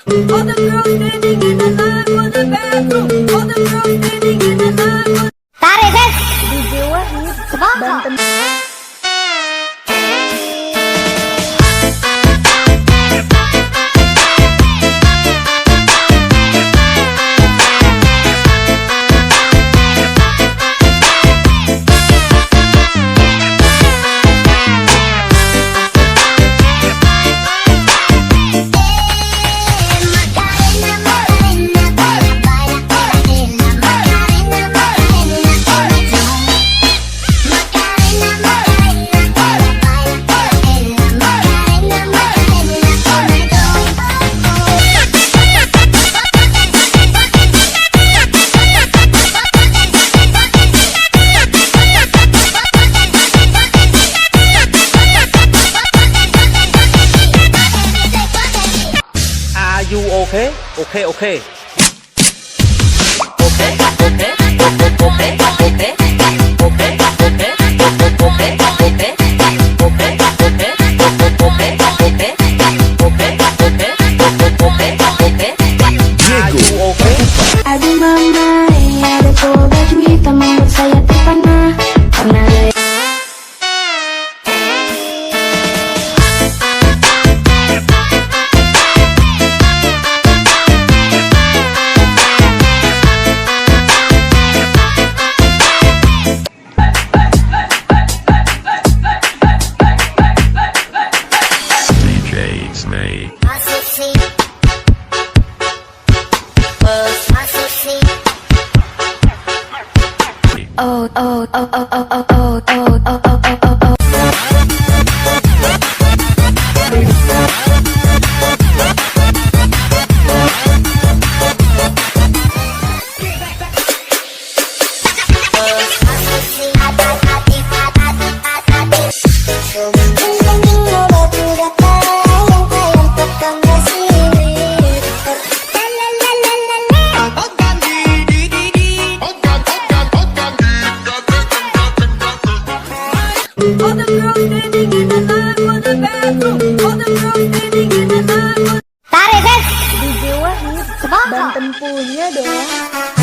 All the girls standing in the line for the bathroom. All the girls standing in the line. Tarik, Ses. DJ Wahid, Banten. Okay. Okay. Okay. Aduh mama, ada cowok baju hitam membuat saya terpana. Karena All the girls standing in the line for the bathroom. All the girls standing in the line. Tarik, Ses. DJ Wahid, Banten punya dong.